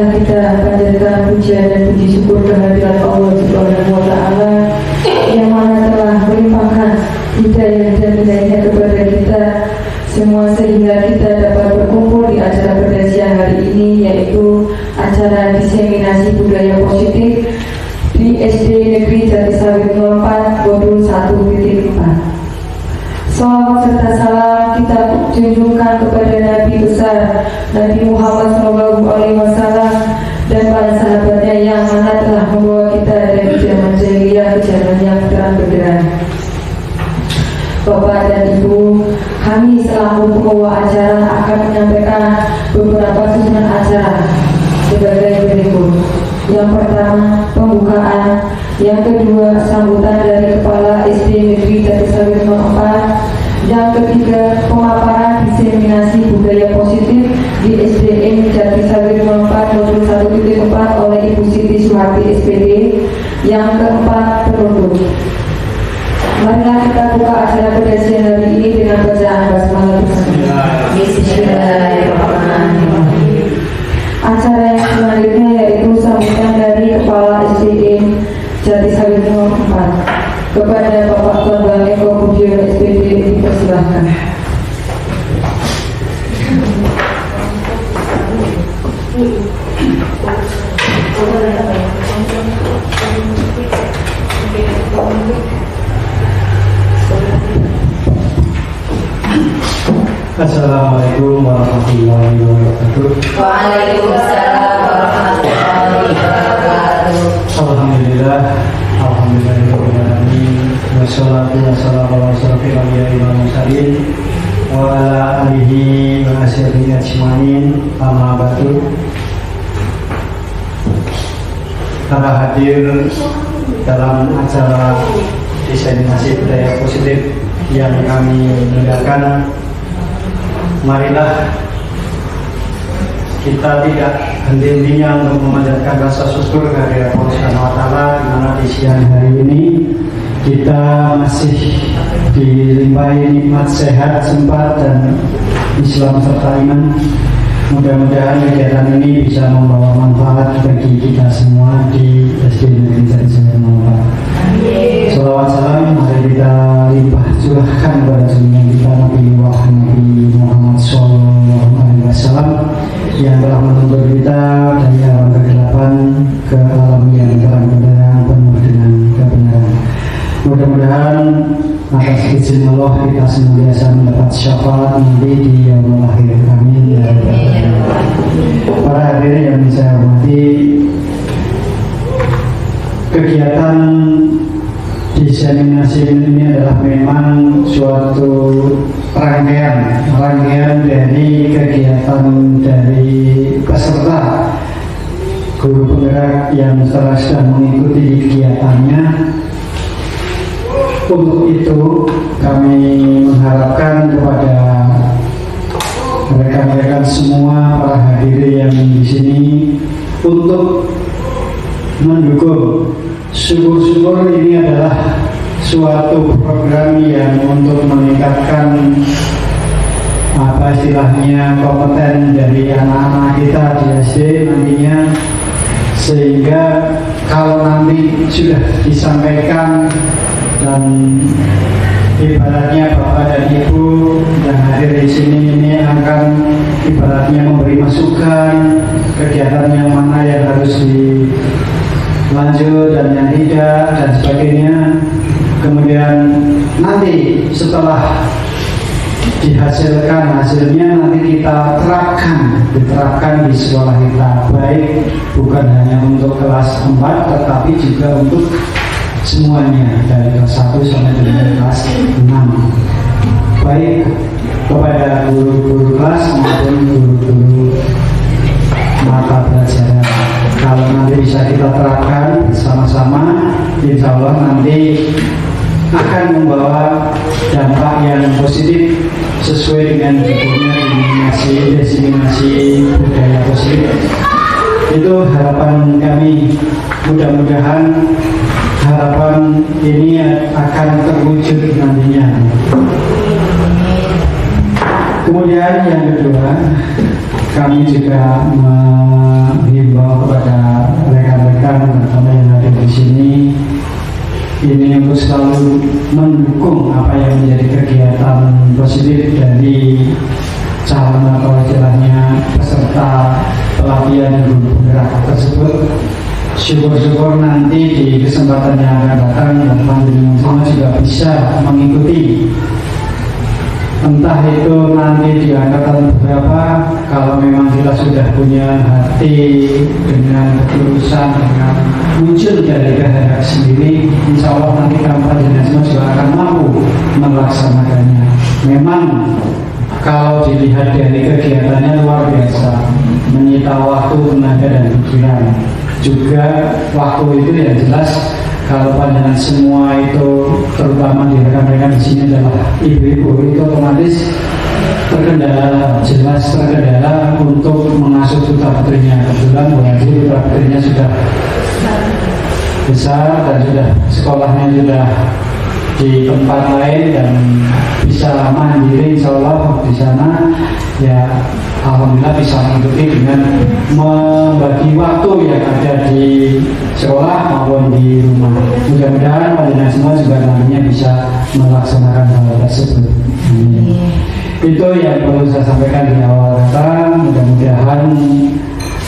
Marilah kita panjatkan pujian dan puji syukur kehadirat Allah Subhanahu wa Ta'ala yang mana telah melimpahkan hidayah dan hidayahnya kepada kita semua sehingga kita dapat berkumpul di acara pada siang hari ini, yaitu acara diseminasi budaya positif di SD Negeri Jatisawit 04 modul 1.4. Salawat serta salam kita junjungkan kepada Nabi besar Nabi Muhammad SAW dan para sahabatnya yang mana telah membawa kita dari zaman jahiliyah ke zaman yang terang benderang. Bapak dan Ibu, kami selaku pembawa acara akan menyampaikan beberapa susunan acara sebagai berikut. Yang pertama, pembukaan. Yang kedua, sambutan dari Kepala SD Negeri Jatisawit 04. Yang ketiga, pemaparan diseminasi budaya positif di SDN Jatisawit 04 modul 1.4 oleh Ibu Siti Suharti SPD. Yang keempat, penutup. Marilah kita buka acara pada siang hari ini dengan bacaan basmalah bersama. Bismillahirrahmanirrahim. Acara yang selanjutnya yaitu sambutan dari Kepala SDN Jatisawit 04 kepada Bapak Tuan Bang Eko Budiono SPD, dipersilahkan. Assalamualaikum warahmatullahi wabarakatuh. Waalaikumsalam warahmatullahi wabarakatuh. Alhamdulillah, alhamdulillahirobbilalamin. Wassalatu wassalamu ala asyrofil anbiya'i wal mursalin wa ala alihi wa ashabihi ajmain. Amma ba'du. Para hadir dalam acara diseminasi budaya positif yang kami mengadakan, marilah kita tidak henti-hentinya untuk memanjatkan rasa syukur kehadirat Allah Subhanahu wa Ta'ala, di mana di siang hari ini kita masih dilimpahi nikmat sehat, sempat dan Islam serta iman. Mudah-mudahan kegiatan ini bisa membawa manfaat bagi kita semua di SD Negeri Jatisawit 04. Salawat salam mari kita limpah curahkan kepada junjungan kita Nabi Muhammad SAW yang telah menuntut kita dari alam kegelapan ke alam yang terang benderang penuh dengan kebenaran. Mudah-mudahan atas izin Allah kita senantiasa mendapat syafaat nanti di yaumul akhir. Amin ya rabbal alamin. Para hadirin yang saya hormati, kegiatan diseminasi ini adalah memang suatu rangkaian dari kegiatan dari peserta guru penggerak yang telah sedang mengikuti kegiatannya. Untuk itu kami mengharapkan kepada rekan-rekan semua para hadirin yang di sini untuk mendukung. Syukur-syukur ini adalah suatu program yang untuk meningkatkan apa istilahnya kompeten dari anak-anak kita di SD nantinya, sehingga kalau nanti sudah disampaikan dan ibaratnya Bapak dan Ibu yang hadir di sini ini akan ibaratnya memberi masukan kegiatan yang mana yang harus dilanjut dan yang tidak dan sebagainya. Kemudian nanti setelah dihasilkan hasilnya nanti kita diterapkan di sekolah kita, baik bukan hanya untuk kelas 4 tetapi juga untuk semuanya dari kelas 1 sampai dengan kelas 6, baik kepada guru-guru kelas maupun guru-guru mata pelajaran. Kalau nanti bisa kita terapkan bersama-sama, insya Allah nanti akan membawa dampak yang positif sesuai dengan judulnya diseminasi budaya positif. Itu harapan kami. Mudah-mudahan harapan ini akan terwujud nantinya. Kemudian yang kedua, kami juga menghimbau menghimbau kepada rekan-rekan terutama yang ada di sini ini untuk selalu mendukung apa yang menjadi kegiatan positif dari calon atau istilahnya peserta pelatihan guru penggerak tersebut. Syukur-syukur nanti di kesempatan yang akan datang teman-teman semua juga bisa mengikuti, entah itu nanti di angkatan berapa. Kalau memang kita sudah punya hati dengan ketulusan, dengan muncul dari kehendak sendiri, insya Allah nanti kampanye semua juga akan mampu melaksanakannya. Memang kalau dilihat dari kegiatannya luar biasa, menyita waktu, tenaga dan pikiran. Juga waktu itu yang jelas kalau pandangan semua itu terutama di rekan-rekan di sini adalah ibu-ibu, itu otomatis jelas terkendala untuk mengasuh putra putrinya. Kebetulan berarti putra putrinya sudah besar dan sudah sekolahnya sudah di tempat lain dan bisa mandiri, insya Allah di sana ya alhamdulillah bisa mengikuti dengan membagi waktu yang ada di sekolah maupun di rumah. Mudah-mudahan panjenengan semua juga nantinya bisa melaksanakan hal tersebut. Itu yang perlu saya sampaikan di awal kata. Mudah-mudahan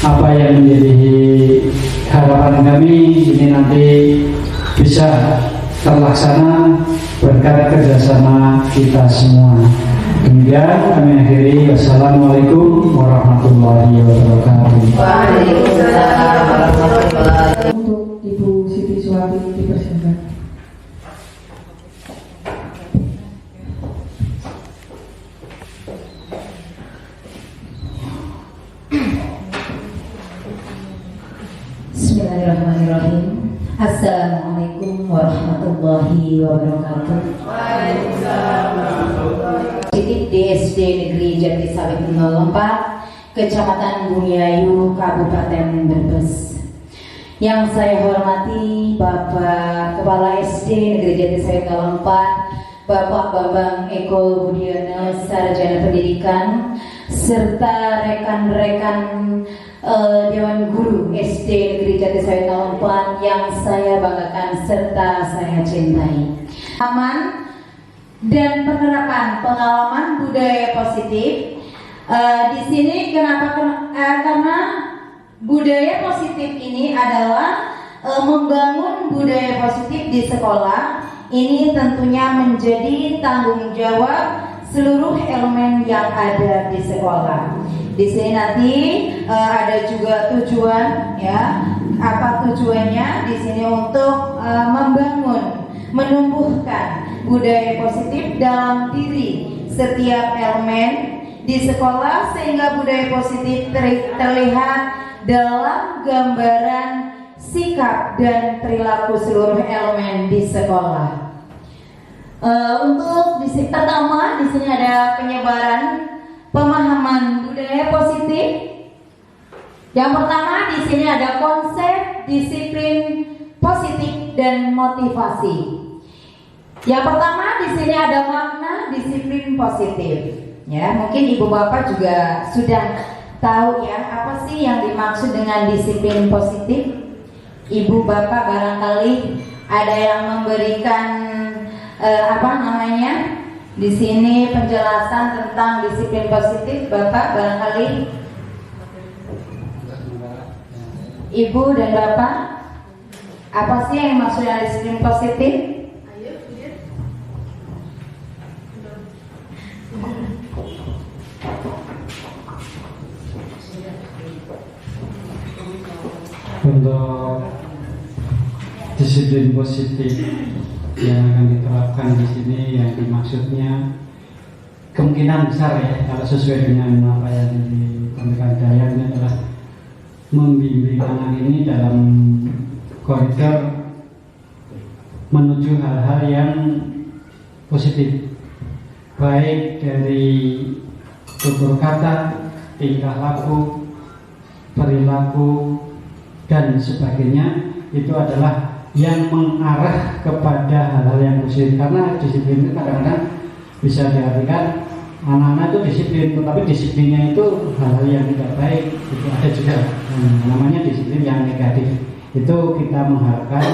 apa yang menjadi harapan kami ini nanti bisa terlaksana berkat kerjasama kita semua. Kemudian kami akhiri. Wassalamualaikum warahmatullahi wabarakatuh. Waalaikumsalam warahmatullahi wabarakatuh. Untuk Ibu Siti Suwati dipersilakan. Bismillahirrahmanirrahim. Assalamualaikum warahmatullahi wabarakatuh. Titik DSD Negeri Jatisawit 04, Kecamatan Bumiayu, Kabupaten Brebes. Yang saya hormati Bapak Kepala SD Negeri Jatisawit 04, Bapak Bambang Eko Budiono, Sarjana Pendidikan, serta rekan-rekan Dewan Guru SD Negeri Jatisawit 04 yang saya banggakan serta saya cintai. Aman dan penerapan pengalaman budaya positif. Di sini kenapa? Karena budaya positif ini adalah membangun budaya positif di sekolah. Ini tentunya menjadi tanggung jawab seluruh elemen yang ada di sekolah. Di sini nanti ada juga tujuan, ya. Apa tujuannya? Di sini untuk membangun, menumbuhkan budaya positif dalam diri setiap elemen di sekolah sehingga budaya positif terlihat dalam gambaran sikap dan perilaku seluruh elemen di sekolah. Untuk pertama di sini ada penyebaran pemahaman budaya positif. Yang pertama di sini ada konsep disiplin positif dan motivasi. Yang pertama di sini ada makna disiplin positif. Ya, mungkin ibu bapak juga sudah tahu ya apa sih yang dimaksud dengan disiplin positif. Ibu bapak barangkali ada yang memberikan di sini penjelasan tentang disiplin positif. Bapak barangkali, ibu dan bapak, apa sih yang maksudnya disiplin positif? Untuk disiplin positif yang akan diterapkan di sini, yang dimaksudnya kemungkinan besar ya, kalau sesuai dengan apa yang disampaikan Dayang, ini adalah membimbing anak ini dalam koridor menuju hal-hal yang positif, baik dari tutur kata, tingkah laku, perilaku dan sebagainya. Itu adalah yang mengarah kepada hal-hal yang positif. Karena disiplin itu kadang-kadang bisa diartikan anak-anak itu disiplin, tetapi disiplinnya itu hal-hal yang tidak baik, itu ada juga namanya disiplin yang negatif. Itu kita mengharapkan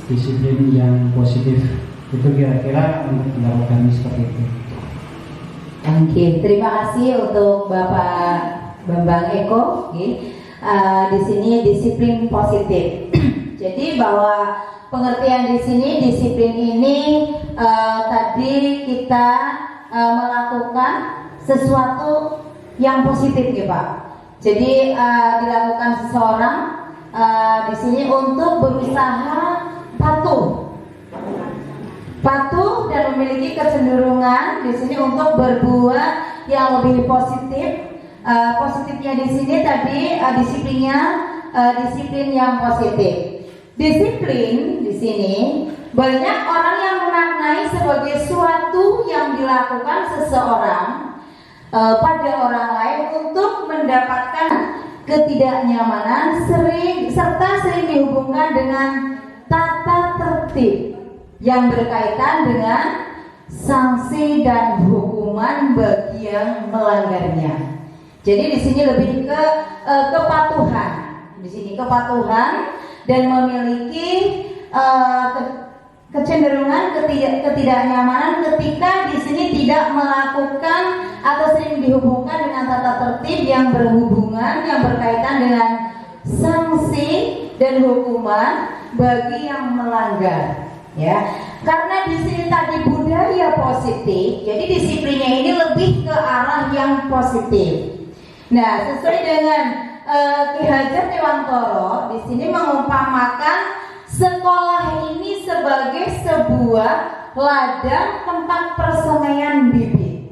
disiplin yang positif. Itu kira-kira untuk pendapat kami seperti itu. Oke, terima kasih untuk Bapak Bambang Eko. Di sini disiplin positif. Jadi bahwa pengertian di sini disiplin ini tadi kita melakukan sesuatu yang positif ya Pak. Jadi dilakukan seseorang di sini untuk berusaha patuh dan memiliki kecenderungan di sini untuk berbuat yang lebih positif. Positifnya di sini tadi disiplinnya disiplin yang positif. Disiplin di sini banyak orang yang memaknai sebagai suatu yang dilakukan seseorang pada orang lain untuk mendapatkan ketidaknyamanan serta sering dihubungkan dengan tata tertib yang berkaitan dengan sanksi dan hukuman bagi yang melanggarnya. Jadi di sini lebih ke kepatuhan. Di sini kepatuhan dan memiliki kecenderungan ketidaknyamanan ketika di sini tidak melakukan atau sering dihubungkan dengan tata tertib yang berhubungan yang berkaitan dengan sanksi dan hukuman bagi yang melanggar. Ya, karena di sini tadi budaya positif, jadi disiplinnya ini lebih ke arah yang positif. Nah, sesuai dengan Ki Hajar Dewantoro di sini mengumpamakan sekolah ini sebagai sebuah ladang tempat persemaian bibit.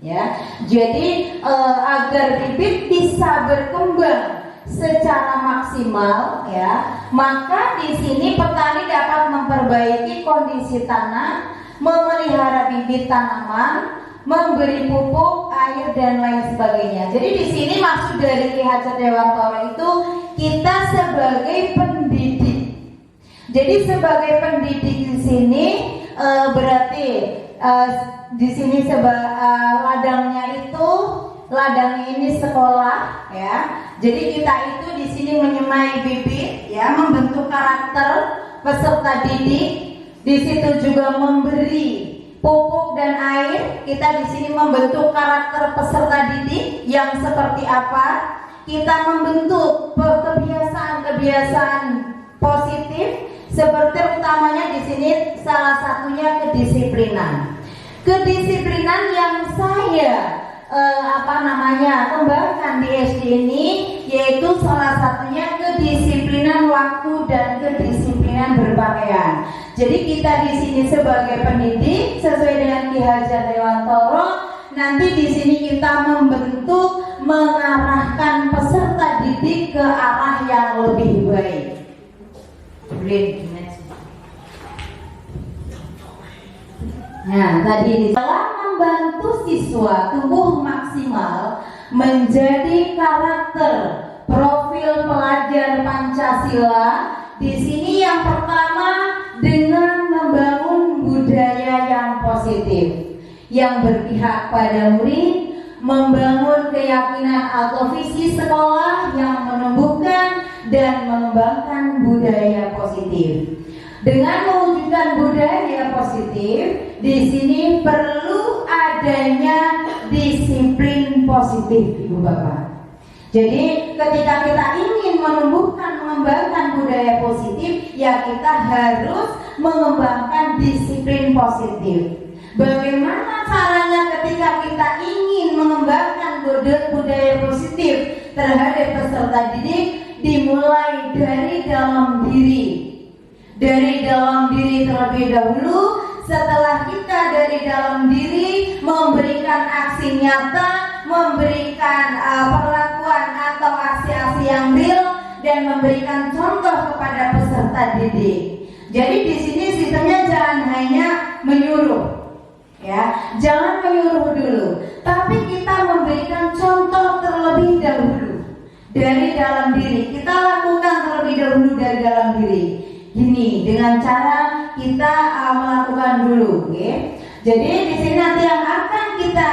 Ya, jadi agar bibit bisa berkembang secara maksimal, ya, maka di sini petani dapat memperbaiki kondisi tanah, memelihara bibit tanaman, memberi pupuk, air dan lain sebagainya. Jadi di sini maksud dari Ki Hajar Dewantoro itu kita sebagai pendidik. Jadi sebagai pendidik di sini berarti di sini ladangnya ini sekolah, ya. Jadi kita itu di sini menyemai bibit, ya, membentuk karakter peserta didik. Di situ juga memberi pupuk dan air. Kita di sini membentuk karakter peserta didik yang seperti apa? Kita membentuk kebiasaan-kebiasaan positif seperti utamanya di sini salah satunya kedisiplinan. Kedisiplinan yang saya kembangkan di SD ini yaitu salah satunya kedisiplinan waktu dan kedisiplinan berpakaian. Jadi kita di sini sebagai pendidik sesuai dengan Ki Hajar Dewantoro, nanti di sini kita membentuk mengarahkan peserta didik ke arah yang lebih baik. Nah, tadi dalam membantu siswa tumbuh maksimal menjadi karakter profil pelajar Pancasila. Di sini yang pertama dengan membangun budaya yang positif yang berpihak pada murid, membangun keyakinan atau visi sekolah yang menumbuhkan dan mengembangkan budaya positif. Dengan mewujudkan budaya positif, di sini perlu adanya disiplin positif, Ibu Bapak. Jadi ketika kita ingin menumbuhkan, mengembangkan budaya positif, ya kita harus mengembangkan disiplin positif. Bagaimana caranya ketika kita ingin mengembangkan budaya positif terhadap peserta didik? Dimulai dari dalam diri. Dari dalam diri terlebih dahulu. Setelah kita dari dalam diri memberikan aksi nyata, memberikan perlakuan atau aksi-aksi yang real dan memberikan contoh kepada peserta didik. Jadi di sini sistemnya jangan hanya menyuruh, ya, jangan menyuruh dulu, tapi kita memberikan contoh terlebih dahulu dari dalam diri. Kita lakukan terlebih dahulu dari dalam diri. Ini dengan cara kita melakukan dulu, okay? Jadi di sini nanti yang akan kita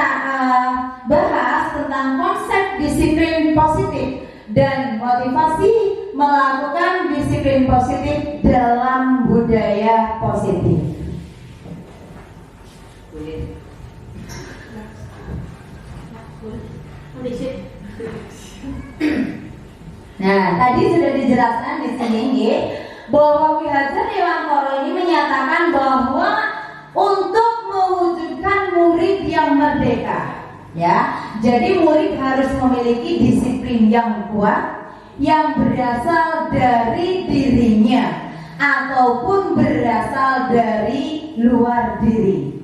bahas tentang konsep disiplin positif dan motivasi melakukan disiplin positif dalam budaya positif. Nah, tadi sudah dijelaskan di sini bahwa Ki Hajar Dewantara ini menyatakan bahwa untuk mewujudkan murid yang merdeka, ya. Jadi murid harus memiliki disiplin yang kuat yang berasal dari dirinya ataupun berasal dari luar diri.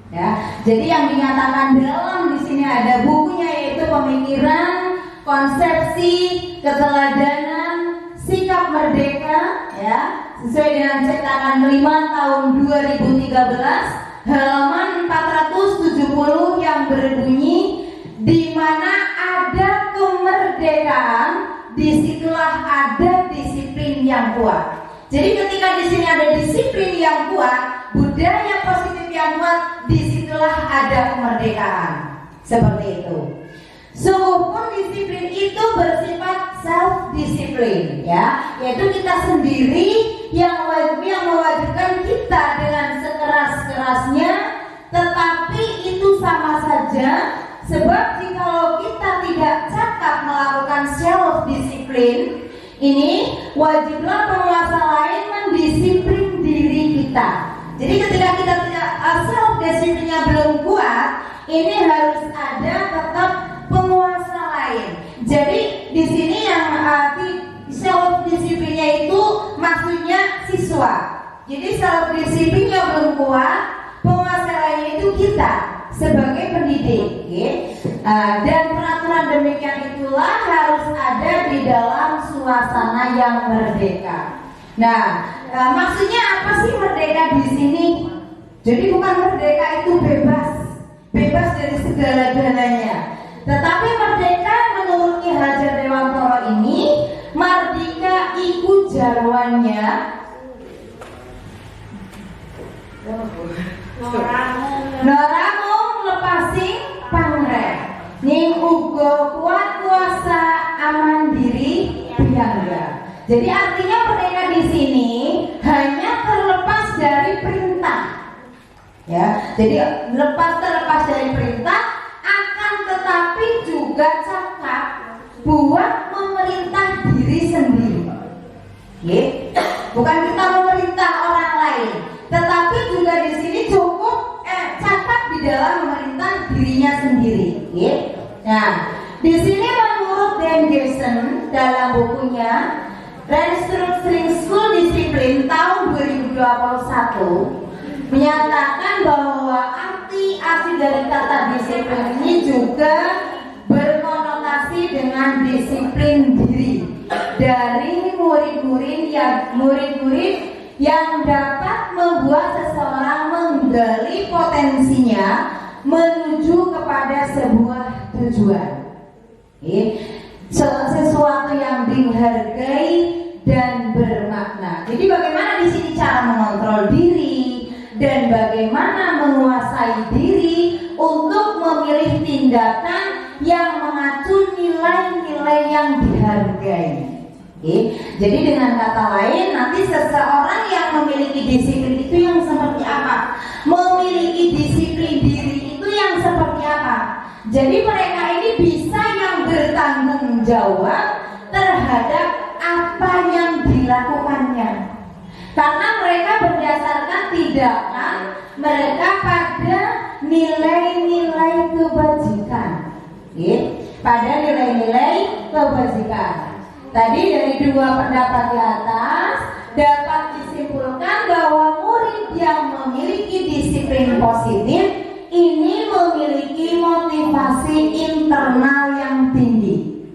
Ya, jadi yang dinyatakan dalam di sini ada bukunya yaitu Pemikiran, Konsepsi, Keteladanan, Sikap Merdeka, ya, sesuai dengan cetakan kelima tahun 2013, halaman 470 yang berbunyi, di mana ada kemerdekaan, disitulah ada disiplin yang kuat. Jadi ketika di sini ada disiplin yang kuat, budaya positif yang kuat, disitulah ada kemerdekaan. Seperti itu. Sungguhpun disiplin itu bersifat self-disiplin, ya, yaitu kita sendiri yang mewajibkan kita dengan sekeras-kerasnya, tetapi itu sama saja, sebab jikalau kita tidak cakap melakukan self-disiplin, ini wajiblah penguasa lain mendisiplin diri kita. Jadi ketika kita tidak self-disiplinnya belum kuat, ini harus ada tetap penguasa lain. Jadi di sini yang self-disiplinnya itu maksudnya siswa. Jadi self-disiplinnya belum kuat, penguasa lainnya itu kita sebagai pendidik, dan peraturan demikian itulah harus ada di dalam suasana yang merdeka. Nah, maksudnya apa sih merdeka di sini? Jadi bukan merdeka itu bebas dari segala-galanya. Tetapi merdeka menurut Ki Hajar Dewantara ini, merdeka iku jarwannya Noramung lepasing pangreh ning uga kuat kuasa aman diri piyangga. Jadi artinya merdeka di sini hanya terlepas dari perintah. Ya, jadi terlepas dari perintah, akan tetapi juga cakap buat memerintah diri sendiri. Bukan kita memerintah orang lain, tetapi juga di sini cukup cakap di dalam memerintah dirinya sendiri. Nah, di sini menurut Dan Gerson dalam bukunya Restructuring School Discipline tahun 2021 menyatakan bahwa arti asli dari kata disiplin ini juga berkonotasi dengan disiplin diri dari murid-murid yang dapat membuat seseorang menggali potensinya menuju kepada sebuah tujuan. Sesuatu yang dihargai dan bermakna. Jadi bagaimana di sini cara mengontrol diri dan bagaimana menguasai diri untuk memilih tindakan yang mengacu nilai-nilai yang dihargai. Jadi dengan kata lain, nanti seseorang yang memiliki disiplin itu yang seperti apa? Memiliki disiplin diri itu yang seperti apa? Jadi mereka ini bisa yang bertanggung jawab terhadap apa yang dilakukannya. Karena mereka berdasarkan tindakan mereka pada nilai-nilai kebajikan. Pada nilai-nilai kebajikan. Tadi dari dua pendapat di atas dapat disimpulkan bahwa murid yang memiliki disiplin positif ini memiliki motivasi internal yang tinggi.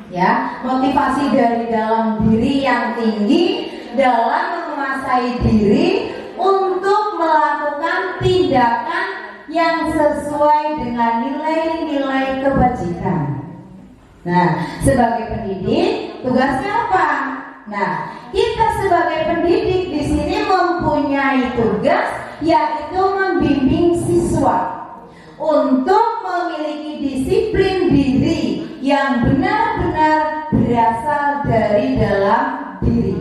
Ya, motivasi dari dalam diri yang tinggi dalam menguasai diri untuk melakukan tindakan yang sesuai dengan nilai-nilai kebajikan. Nah, sebagai pendidik, tugasnya apa? Nah, kita sebagai pendidik di sini mempunyai tugas yaitu membimbing siswa untuk memiliki disiplin disiplin diri yang benar-benar berasal dari dalam diri.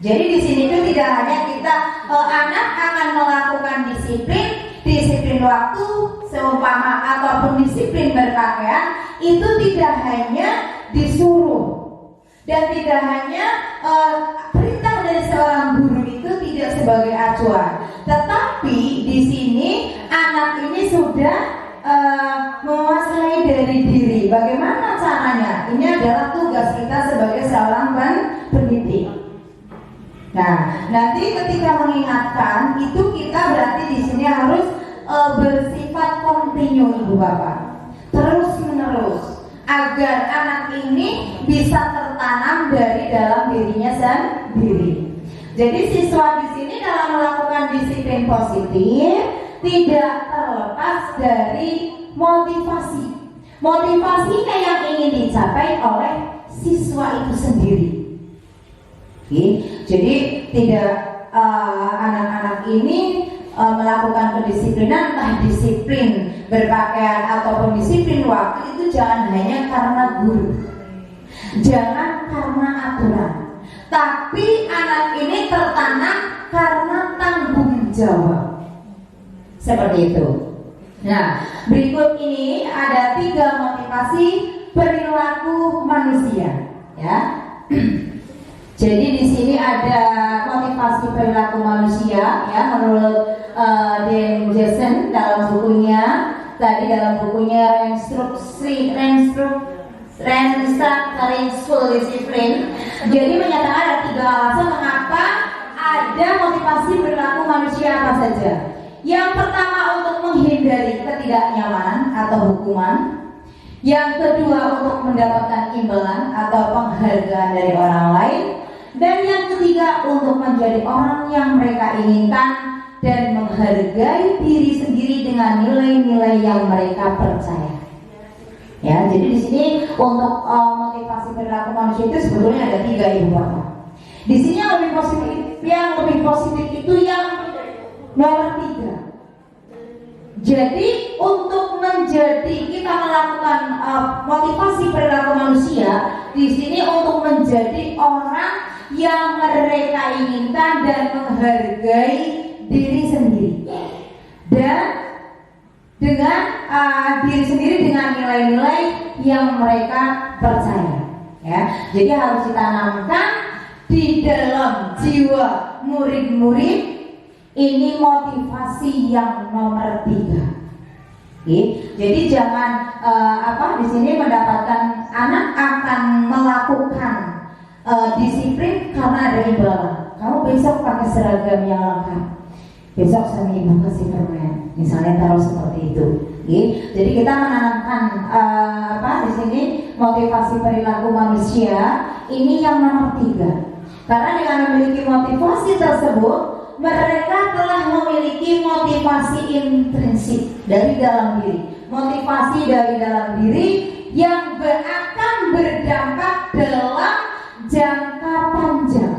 Jadi di sini itu tidak hanya kita anak akan melakukan disiplin waktu seumpama ataupun disiplin berpakaian, itu tidak hanya disuruh dan tidak hanya perintah dari seorang guru itu tidak sebagai acuan, tetapi di sini anak ini sudah menguasai dari diri. Bagaimana caranya? Ini adalah tugas kita sebagai seorang pendidik. Nah, nanti ketika mengingatkan itu kita berarti di sini harus bersifat kontinu, Ibu Bapak, terus menerus, agar anak ini bisa tertanam dari dalam dirinya sendiri. Jadi siswa di sini dalam melakukan disiplin positif tidak terlepas dari motivasi. Motivasinya yang ingin dicapai oleh siswa itu sendiri. Oke, jadi tidak anak-anak ini melakukan kedisiplinan, entah disiplin berpakaian ataupun disiplin waktu, itu jangan hanya karena guru, jangan karena aturan, tapi anak ini tertanam karena tanggung jawab. Seperti itu. Nah, berikut ini ada 3 motivasi perilaku manusia, ya. Jadi di sini ada motivasi perilaku manusia, ya, menurut Dan Jason dalam bukunya, tadi dalam bukunya Restructuring Discipline. Jadi menyatakan ada 3 alasan mengapa ada motivasi perilaku manusia apa saja. Yang pertama untuk menghindari ketidaknyamanan atau hukuman. Yang kedua untuk mendapatkan imbalan atau penghargaan dari orang lain. Dan yang ketiga untuk menjadi orang yang mereka inginkan dan menghargai diri sendiri dengan nilai-nilai yang mereka percaya. Ya, jadi di sini untuk motivasi perilaku manusia itu sebetulnya ada 3, Ibu Bapak. Di sini yang lebih positif itu yang nomor 3. Jadi untuk menjadi kita melakukan motivasi perilaku manusia di sini untuk menjadi orang yang mereka inginkan dan menghargai diri sendiri, dan dengan diri sendiri dengan nilai-nilai yang mereka percaya. Ya, jadi harus ditanamkan di dalam jiwa murid-murid. Ini motivasi yang nomor 3. Oke, jadi jangan di sini mendapatkan anak akan melakukan disiplin karena ada imbalan. Kamu besok pakai seragam yang lengkap, besok sama ibu kasih permen, misalnya taruh seperti itu. Oke, jadi kita menanamkan di sini motivasi perilaku manusia ini yang nomor 3. Karena dengan memiliki motivasi tersebut, mereka telah memiliki motivasi intrinsik dari dalam diri, motivasi dari dalam diri yang akan berdampak dalam jangka panjang.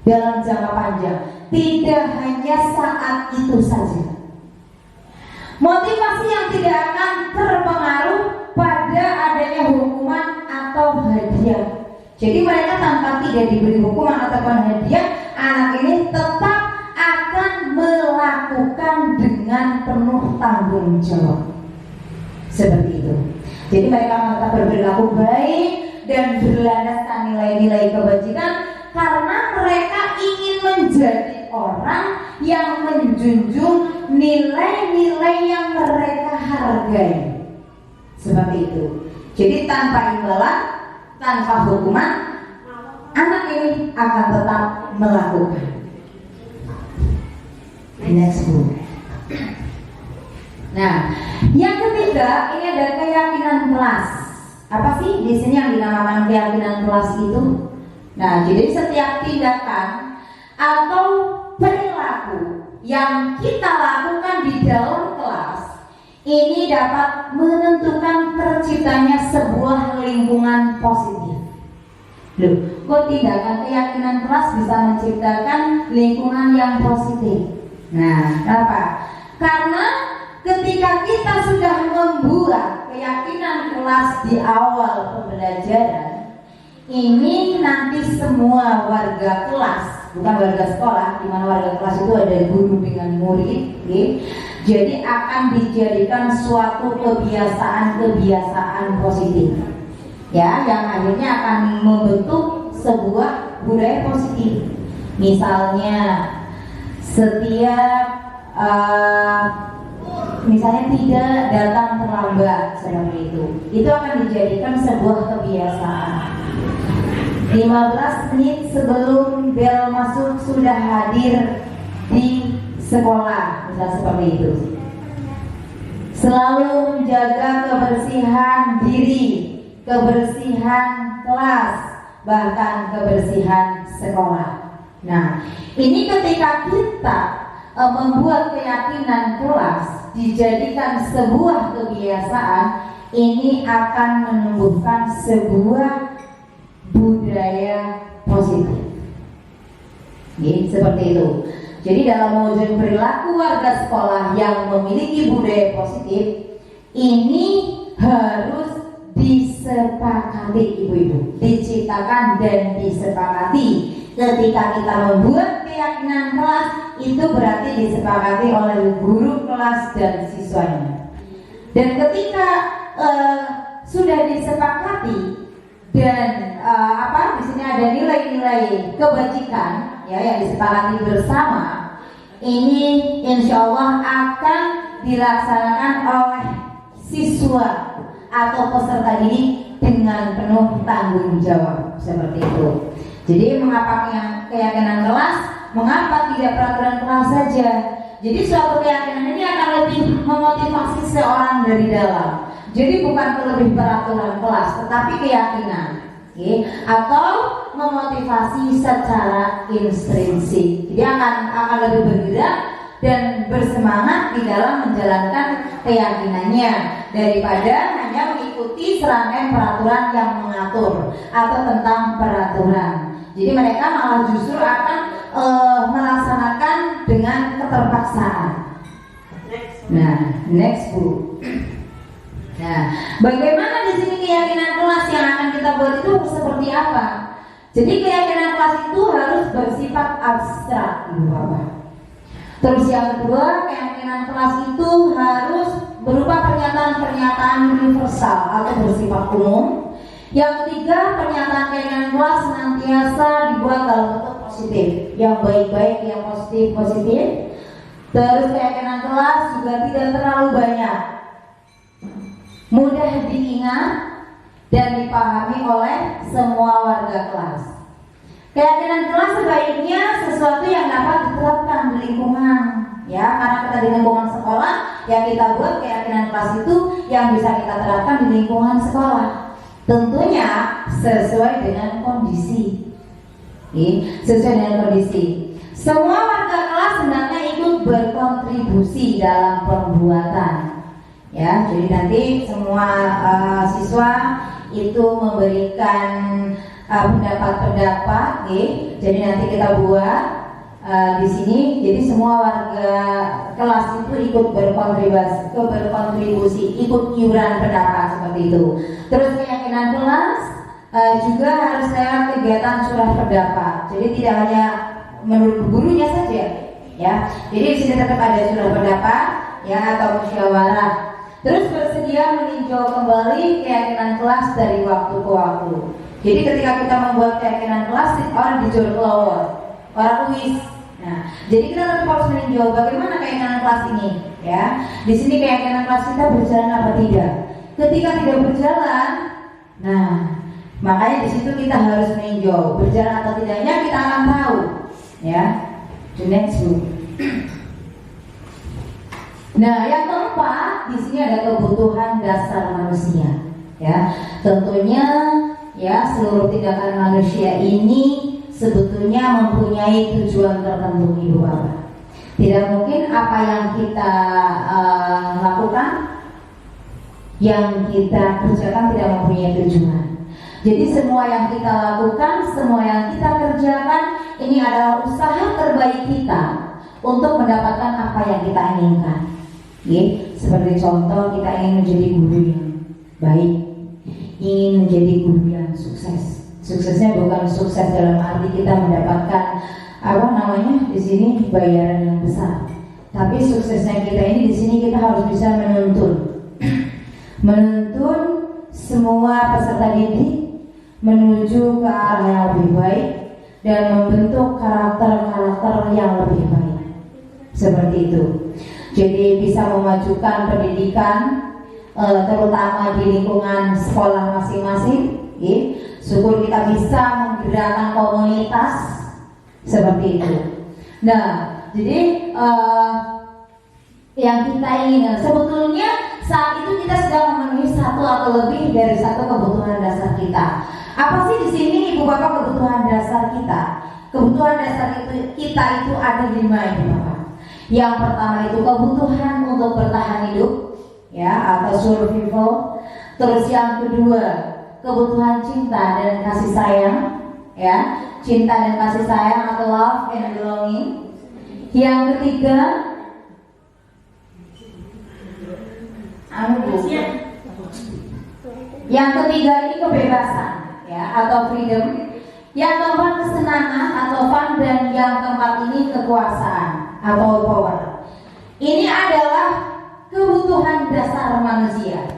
Dalam jangka panjang, tidak hanya saat itu saja. Motivasi yang tidak akan terpengaruh pada adanya hukuman atau hadiah. Jadi mereka tanpa tidak diberi hukuman ataupun hadiah, anak ini tetap akan melakukan dengan penuh tanggung jawab. Seperti itu. Jadi mereka tetap berperilaku baik dan berlandaskan nilai-nilai kebajikan karena mereka ingin menjadi orang yang menjunjung nilai-nilai yang mereka hargai. Seperti itu. Jadi tanpa imbalan, tanpa hukuman, anak ini akan tetap melakukan. Next book. Nah, yang ketiga ini ada keyakinan kelas. Apa sih di sini yang dinamakan keyakinan kelas itu? Nah, jadi setiap tindakan atau perilaku yang kita lakukan di dalam kelas ini dapat menentukan terciptanya sebuah lingkungan positif. Loh, kok tindakan keyakinan kelas bisa menciptakan lingkungan yang positif? Nah, kenapa? Karena ketika kita sudah membuat keyakinan kelas di awal pembelajaran, ini nanti semua warga kelas, bukan warga sekolah, di mana warga kelas itu ada guru dengan murid, jadi akan dijadikan suatu kebiasaan positif, ya, yang akhirnya akan membentuk sebuah budaya positif. Misalnya setiap misalnya tidak datang terlambat seperti itu akan dijadikan sebuah kebiasaan. 15 menit sebelum bel masuk sudah hadir di sekolah, misal seperti itu. Selalu menjaga kebersihan diri, kebersihan kelas, bahkan kebersihan sekolah. Nah, ini ketika kita membuat keyakinan kelas dijadikan sebuah kebiasaan, ini akan menumbuhkan sebuah budaya positif. Seperti itu. Jadi dalam mewujudkan perilaku warga sekolah yang memiliki budaya positif, ini harus disepakati ibu-ibu, diciptakan dan disepakati. Ketika kita membuat keyakinan kelas, itu berarti disepakati oleh guru kelas dan siswanya. Dan ketika sudah disepakati dan di sini ada nilai-nilai kebajikan, ya, yang disepakati bersama, ini insya Allah akan dilaksanakan oleh siswa atau peserta didik dengan penuh tanggung jawab, seperti itu. Jadi mengapa keyakinan kelas, mengapa tidak peraturan kelas saja? Jadi suatu keyakinan ini akan lebih memotivasi seorang dari dalam. Jadi bukan lebih peraturan kelas, tetapi keyakinan, atau memotivasi secara intrinsik. Jadi akan lebih bergerak dan bersemangat di dalam menjalankan keyakinannya daripada hanya mengikuti serangkaian peraturan yang mengatur atau tentang peraturan. Jadi mereka malah justru akan melaksanakan dengan keterpaksaan. Nah, next Bu. Nah, bagaimana di sini keyakinan kelas yang akan kita buat itu seperti apa? Jadi keyakinan kelas itu harus bersifat abstrak, Ibu Bapak. Terus yang kedua, keyakinan kelas itu harus berupa pernyataan-pernyataan universal atau bersifat umum. Yang ketiga, pernyataan keyakinan kelas senantiasa dibuat dalam bentuk positif, yang baik-baik, yang positif-positif. Terus keyakinan kelas juga tidak terlalu banyak, mudah diingat dan dipahami oleh semua warga kelas. Keyakinan kelas sebaiknya sesuatu yang dapat diterapkan di lingkungan, ya, karena kita di lingkungan sekolah, ya kita buat keyakinan kelas itu yang bisa kita terapkan di lingkungan sekolah. Tentunya sesuai dengan kondisi, sesuai dengan kondisi. Semua warga kelas hendaknya ikut berkontribusi dalam pembuatan. Ya, jadi nanti semua siswa itu memberikan pendapat-pendapat, jadi nanti kita buat di sini. Jadi semua warga kelas itu ikut berkontribusi, ikut iuran pendapat seperti itu. Terus keyakinan kelas juga harus lewat kegiatan curah pendapat. Jadi tidak hanya menurut gurunya saja, ya. Jadi di sini tetap ada curah pendapat, ya, atau musyawarah. Terus bersedia meninjau kembali keyakinan kelas dari waktu ke waktu. Jadi ketika kita membuat keyakinan kelas, orang dijual keluar, orang kuis. Nah, jadi kita tetap harus meninjau bagaimana keyakinan kelas ini, ya. Di sini keyakinan kelas kita berjalan apa tidak. Ketika tidak berjalan, nah, makanya di situ kita harus meninjau berjalan atau tidaknya, kita akan tahu, ya. The next book. Nah, yang keempat, di sini ada kebutuhan dasar manusia, ya. Tentunya, ya, seluruh tindakan manusia ini sebetulnya mempunyai tujuan tertentu, Ibu Bapak. Tidak mungkin apa yang kita lakukan, yang kita kerjakan tidak mempunyai tujuan. Jadi semua yang kita lakukan, semua yang kita kerjakan, ini adalah usaha terbaik kita untuk mendapatkan apa yang kita inginkan. Seperti contoh, kita ingin menjadi guru yang baik, ingin menjadi guru yang sukses. Suksesnya bukan sukses dalam arti kita mendapatkan di sini bayaran yang besar, tapi suksesnya kita ini di sini kita harus bisa menuntun semua peserta didik menuju ke arah yang lebih baik dan membentuk karakter-karakter yang lebih baik. Seperti itu. Jadi bisa memajukan pendidikan terutama di lingkungan sekolah masing-masing. Syukur kita bisa menggerakkan komunitas seperti itu. Nah, jadi yang kita ingin sebetulnya saat itu kita sedang memenuhi satu atau lebih dari satu kebutuhan dasar kita. Apa sih di sini Ibu Bapak kebutuhan dasar kita? Kebutuhan dasar kita itu ada 5 Ibu Bapak. Yang pertama itu kebutuhan untuk bertahan hidup, ya, atau survival. Terus yang kedua kebutuhan cinta dan kasih sayang, ya, cinta dan kasih sayang atau love and belonging. Yang ketiga ini kebebasan, ya, atau freedom. Yang keempat kesenangan atau fun, dan yang keempat ini kekuasaan atau power. Ini adalah kebutuhan dasar manusia.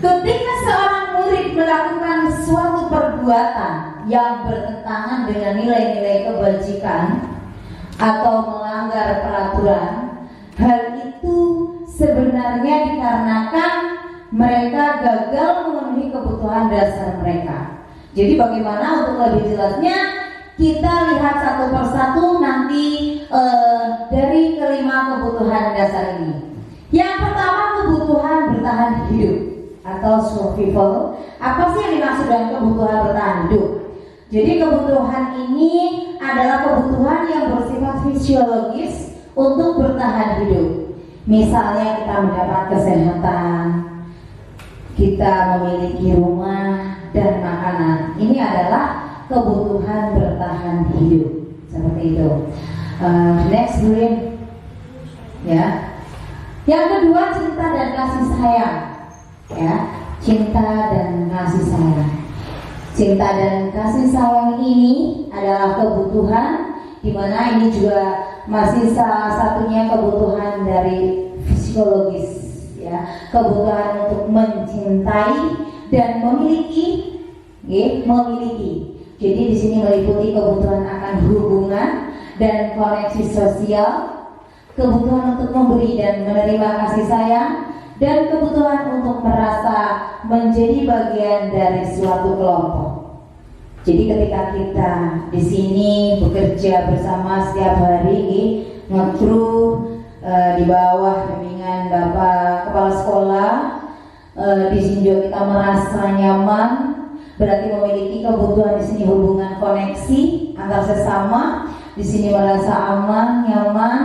Ketika seorang murid melakukan suatu perbuatan yang bertentangan dengan nilai-nilai kebajikan atau melanggar peraturan, hal itu sebenarnya dikarenakan mereka gagal memenuhi kebutuhan dasar mereka. Jadi bagaimana untuk lebih jelasnya kita lihat satu persatu nanti dari kelima kebutuhan dasar ini. Yang pertama kebutuhan bertahan hidup atau survival. Apa sih yang dimaksud dengan kebutuhan bertahan hidup? Jadi kebutuhan ini adalah kebutuhan yang bersifat fisiologis untuk bertahan hidup. Misalnya kita mendapat kesehatan, kita memiliki rumah dan makanan. Ini adalah kebutuhan bertahan hidup. Seperti itu. Next, Burin. Ya. Yang kedua cinta dan kasih sayang. Ya, cinta dan kasih sayang. Cinta dan kasih sayang ini adalah kebutuhan, di mana ini juga masih salah satunya kebutuhan dari psikologis, ya, kebutuhan untuk mencintai dan memiliki, memiliki. Jadi di sini meliputi kebutuhan akan hubungan dan koneksi sosial, kebutuhan untuk memberi dan menerima kasih sayang, dan kebutuhan untuk merasa menjadi bagian dari suatu kelompok. Jadi ketika kita di sini bekerja bersama setiap hari, nge-crew di bawah bimbingan Bapak Kepala Sekolah, di sini juga kita merasa nyaman, berarti memiliki kebutuhan di sini hubungan koneksi antar sesama, di sini merasa aman, nyaman.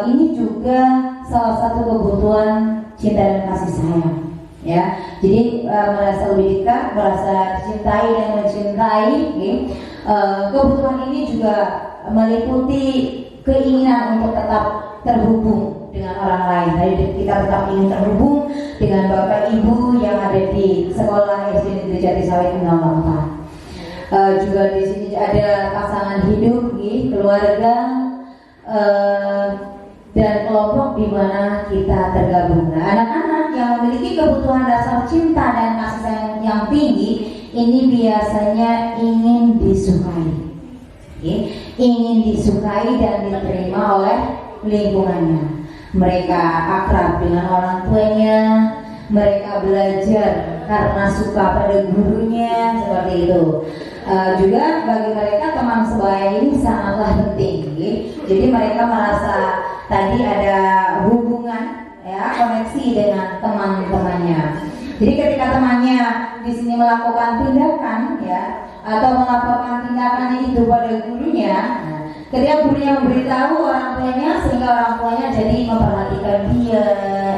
Ini juga salah satu kebutuhan cinta dan kasih sayang, ya. Jadi merasa lebih dekat, merasa dicintai dan mencintai. Kebutuhan ini juga meliputi keinginan untuk tetap terhubung dengan orang lain. Jadi kita tetap ingin terhubung dengan Bapak Ibu yang ada di sekolah SD Negeri Jatisawit 04. Juga di sini ada pasangan hidup, keluarga, dan kelompok di mana kita tergabung. Nah, anak-anak yang memiliki kebutuhan dasar cinta dan kasih sayang yang tinggi ini biasanya ingin disukai, ingin disukai dan diterima oleh lingkungannya. Mereka akrab dengan orang tuanya, mereka belajar karena suka pada gurunya, seperti itu. Juga bagi mereka teman sebaya ini sangatlah penting. Jadi mereka merasa tadi ada hubungan, ya, koneksi dengan teman-temannya. Jadi ketika temannya di sini melakukan tindakan, ya, atau melaporkan tindakan itu pada gurunya, ketika gurunya memberitahu orang tuanya, sehingga orang tuanya jadi memperhatikan dia,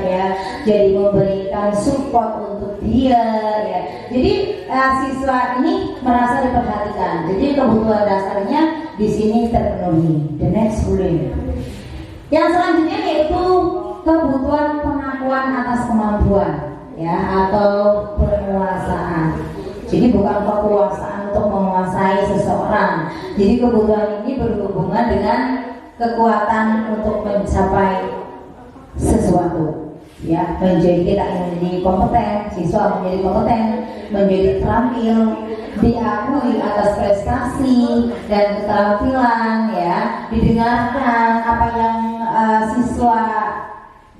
ya, jadi memberikan support untuk dia, ya. Jadi siswa ini merasa diperhatikan. Jadi kebutuhan dasarnya di sini terpenuhi. The next bullying. Yang selanjutnya yaitu kebutuhan pengalaman. pengakuan atas kemampuan, ya, atau penguasaan. Jadi bukan kekuasaan untuk menguasai seseorang. Jadi kebutuhan ini berhubungan dengan kekuatan untuk mencapai sesuatu, ya. Menjadi kita ingin menjadi kompeten, siswa menjadi kompeten, menjadi terampil, diakui atas prestasi dan keterampilan, ya, didengarkan apa yang siswa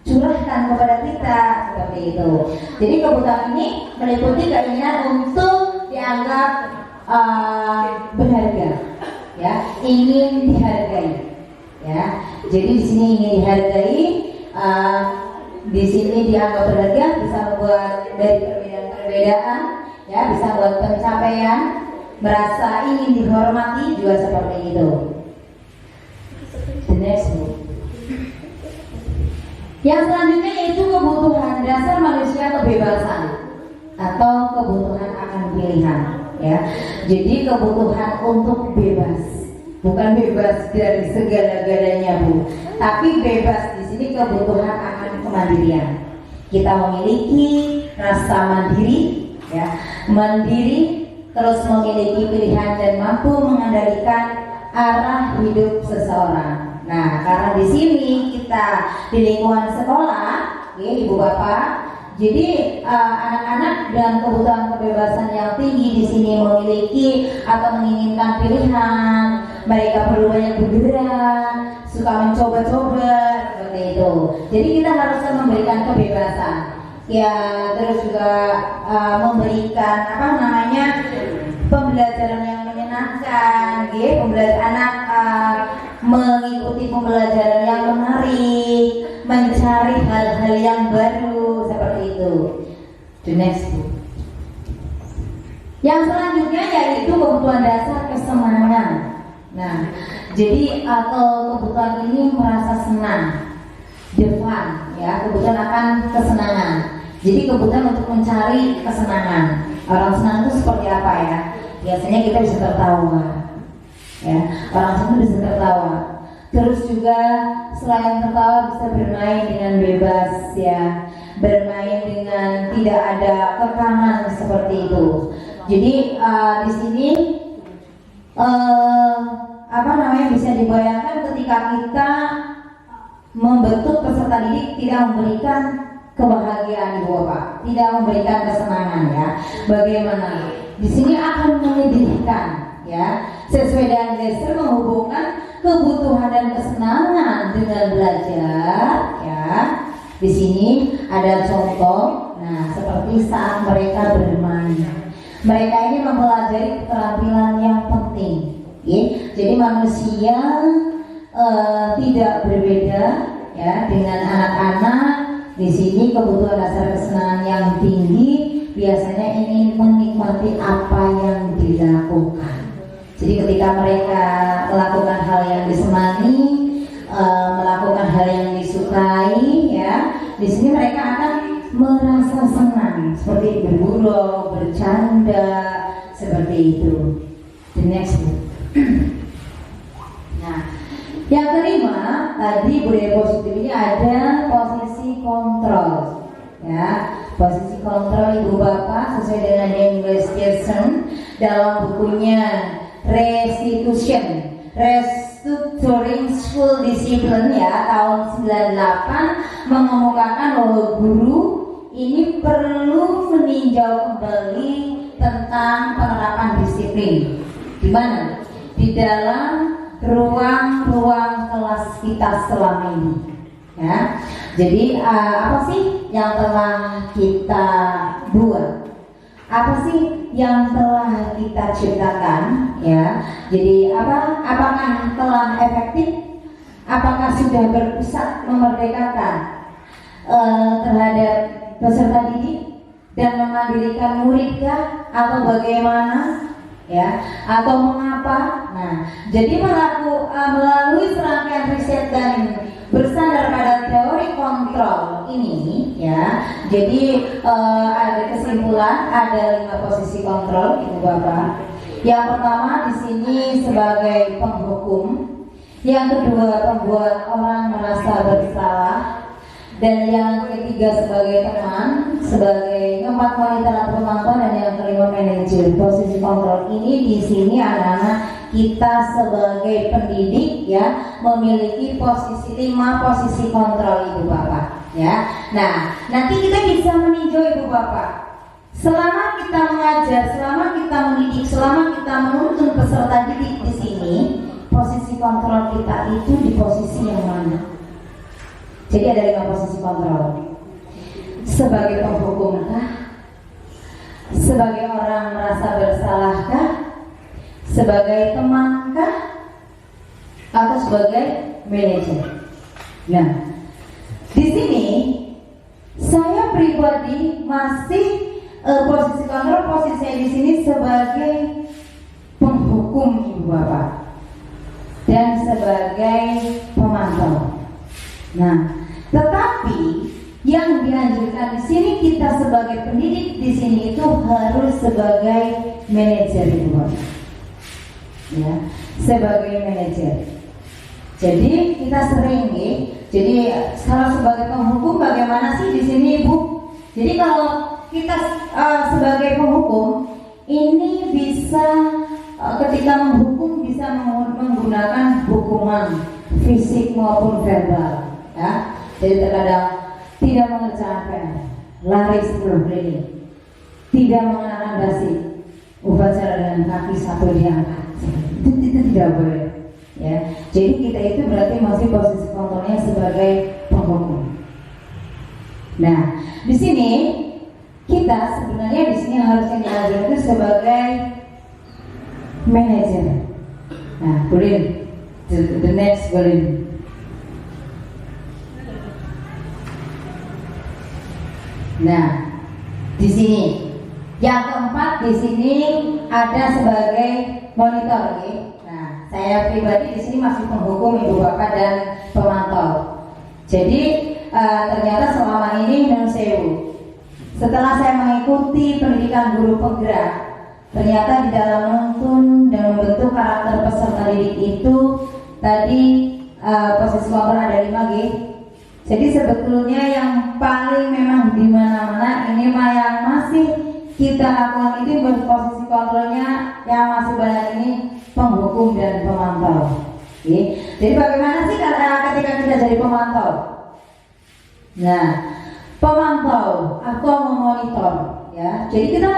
curahkan kepada kita, seperti itu. Jadi kebutuhan ini meliputi keinginan untuk dianggap berharga, ya, ingin dihargai, ya. Jadi di sini ingin dihargai, di sini dianggap berharga, bisa membuat dari perbedaan-perbedaan, ya, bisa membuat pencapaian, merasa ingin dihormati juga seperti itu. The next one. Yang selanjutnya yaitu kebutuhan dasar manusia kebebasan atau kebutuhan akan pilihan, ya. Jadi kebutuhan untuk bebas, bukan bebas dari segala-galanya, Bu, tapi bebas di sini kebutuhan akan kemandirian. Kita memiliki rasa mandiri, ya, mandiri, terus memiliki pilihan dan mampu mengendalikan arah hidup seseorang. Nah, karena di sini kita di lingkungan sekolah, ya, Ibu Bapak, jadi anak-anak dengan kebutuhan kebebasan yang tinggi di sini memiliki atau menginginkan pilihan, mereka perlu banyak bergerak, suka mencoba-coba, seperti itu. Jadi kita harus memberikan kebebasan, ya, terus juga memberikan pembelajaran yang menyenangkan, ya, pembelajaran anak mengikuti pembelajaran yang menarik, mencari hal-hal yang baru, seperti itu. The next book. Yang selanjutnya yaitu kebutuhan dasar kesenangan. Nah, jadi atau kebutuhan ini merasa senang, fun, ya, kebutuhan akan kesenangan. Jadi kebutuhan untuk mencari kesenangan. Orang senang itu seperti apa, ya? Biasanya kita bisa tertawa, ya, orang senang bisa tertawa. Terus juga selain tertawa bisa bermain dengan bebas, ya, bermain dengan tidak ada kekangan seperti itu. Jadi di sini bisa dibayangkan ketika kita membentuk peserta didik tidak memberikan kebahagiaan, Ibu Bapak, tidak memberikan kesenangan, ya. Bagaimana? Di sini akan menyedihkan, ya. Sesuai dengan gestur menghubungkan kebutuhan dan kesenangan dengan belajar, ya. Di sini ada contoh, nah, seperti saat mereka bermain. Mereka ini mempelajari keterampilan yang penting, ya. Jadi manusia tidak berbeda, ya, dengan anak-anak. Di sini kebutuhan dasar kesenangan yang tinggi biasanya ingin menikmati apa yang dilakukan. Jadi ketika mereka melakukan hal yang disenangi, melakukan hal yang disukai, ya, di sini mereka akan merasa senang, seperti bergurau, bercanda, seperti itu. The next one. Nah, yang kelima tadi budaya positif ini ada posisi kontrol, ya. Posisi kontrol, Ibu Bapak, sesuai dengan English Jason dalam bukunya Restructuring School Discipline, ya, tahun 98 mengemukakan bahwa guru ini perlu meninjau kembali tentang penerapan disiplin. Di mana? Di dalam ruang-ruang kelas kita selama ini, ya. Jadi apa sih yang telah kita buat? Apa sih yang telah kita ciptakan, ya? Jadi apakah telah efektif? Apakah sudah berpusat memerdekakan terhadap peserta didik dan memandirikan muridkah, atau bagaimana, ya, atau mengapa? Nah, jadi melalui serangkaian riset dan bersandar pada teori kontrol ini, ya, jadi ada kesimpulan, ada 5 posisi kontrol, Ibu Bapak. Yang pertama di sini sebagai penghukum, yang kedua pembuat orang merasa bersalah, dan yang ketiga sebagai teman, sebagai keempat monitor atau pemantau, dan yang kelima manajer. Posisi kontrol ini di sini anak-anak kita sebagai pendidik ya memiliki posisi 5 posisi kontrol Ibu Bapak ya. Nah, nanti kita bisa meninjau Ibu Bapak. Selama kita mengajar, selama kita mendidik, selama kita menuntun peserta didik di sini, posisi kontrol kita itu di posisi yang mana? Jadi ada 5 posisi kontrol. Sebagai penghukumkah? Sebagai orang merasa bersalahkah? Sebagai temankah? Atau sebagai manajer? Nah, di sini saya pribadi masih posisi kontrol, posisi saya di sini sebagai penghukum Ibu Bapak dan sebagai pemantau. Nah, tetapi yang dianjurkan di sini kita sebagai pendidik di sini itu harus sebagai manajer Ibu Bapak. Ya, sebagai manajer. Jadi kita sering jadi kalau sebagai penghukum bagaimana sih di sini Ibu? Jadi kalau kita sebagai penghukum ini bisa ketika menghukum bisa menggunakan hukuman fisik maupun verbal ya. Jadi terkadang tidak mengerjakan PR, lari 10 keliling, tidak mengenakan dasi, upacara dengan kaki 1 diangkat, itu tidak boleh ya. Jadi kita itu berarti masih posisi kontrolnya sebagai penghukum. Nah, di sini kita sebenarnya di sini harusnya diajar itu sebagai manajer. Nah, boleh the next boleh. Nah, di sini yang keempat di sini ada sebagai monitor. Nah, saya pribadi di sini masih penghukum Ibu Bapak dan pemantau. Jadi ternyata selama ini setelah saya mengikuti pendidikan guru penggerak, ternyata di dalam menuntun dan membentuk karakter peserta didik itu tadi posisi kontrol ada 5 Jadi sebetulnya yang paling memang di mana-mana ini yang masih kita lakukan itu posisi kontrolnya yang masih banyak ini penghukum dan pemantau. Jadi bagaimana sih ketika kita jadi pemantau? Nah, pemantau atau memonitor ya. Jadi kita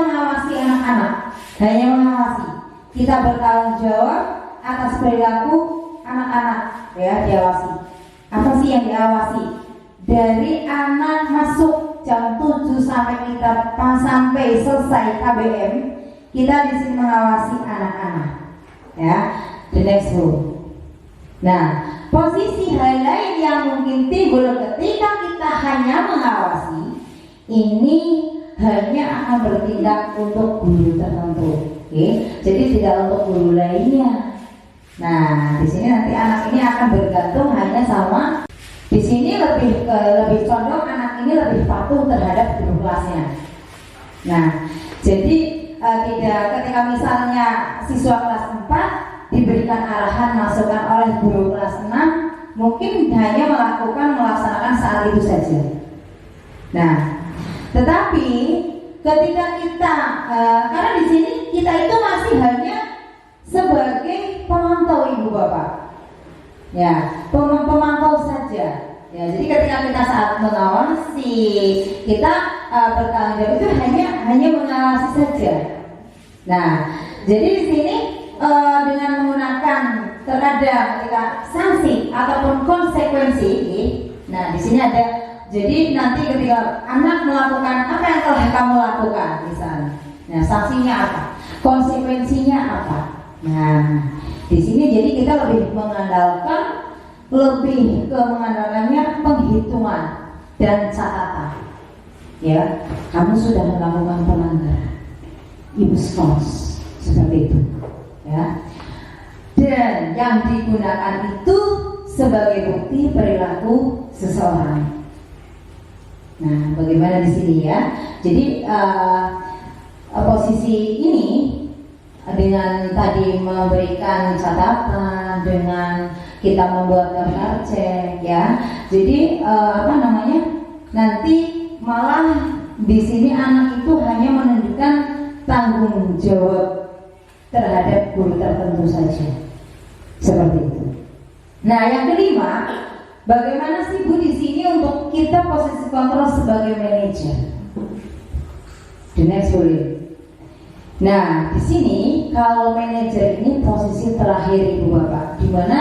mengawasi anak-anak, hanya mengawasi. Kita bertanggung jawab atas perilaku anak-anak ya, diawasi. Apa sih yang diawasi? Dari anak masuk jam 7 sampai selesai KBM, kita di sini mengawasi anak-anak ya. The next rule. Nah, posisi hal lain yang mungkin timbul ketika kita hanya mengawasi, ini hanya akan bertindak untuk guru tertentu, jadi tidak untuk guru lainnya. Nah, di sini nanti anak ini akan bergantung hanya sama. Di sini lebih condong anak ini lebih patuh terhadap guru kelasnya. Nah, jadi tidak ketika misalnya siswa kelas 4 diberikan arahan masukan oleh guru kelas 6, mungkin hanya melaksanakan saat itu saja. Nah, tetapi ketika kita karena di sini kita itu masih hanya sebagai pemantau Ibu Bapak, ya pemantau saja. Ya, jadi ketika kita saat mengawasi, kita bertanggung jawab itu hanya mengawasi saja. Nah, jadi di sini dengan menggunakan terkadang ketika sanksi ataupun konsekuensi. Nah, di sini ada. Jadi nanti ketika anak melakukan apa yang telah kamu lakukan, misalnya, nah sanksinya apa, konsekuensinya apa. Nah, di sini jadi kita lebih mengandalkannya penghitungan dan catatan. Ya, kamu sudah melakukan pelanggaran, ibu skors seperti itu. Ya, dan yang digunakan itu sebagai bukti perilaku seseorang. Nah, bagaimana di sini ya? Jadi posisi ini dengan tadi memberikan catatan, dengan kita membuat daftar cek ya. Jadi nanti malah di sini anak itu hanya menunjukkan tanggung jawab terhadap guru tertentu saja, seperti itu. Nah, yang kelima, bagaimana sih Bu di sini untuk kita posisi kontrol sebagai manajer? The next bullet. Nah, di sini kalau manajer ini posisi terakhir Ibu Bapak, di mana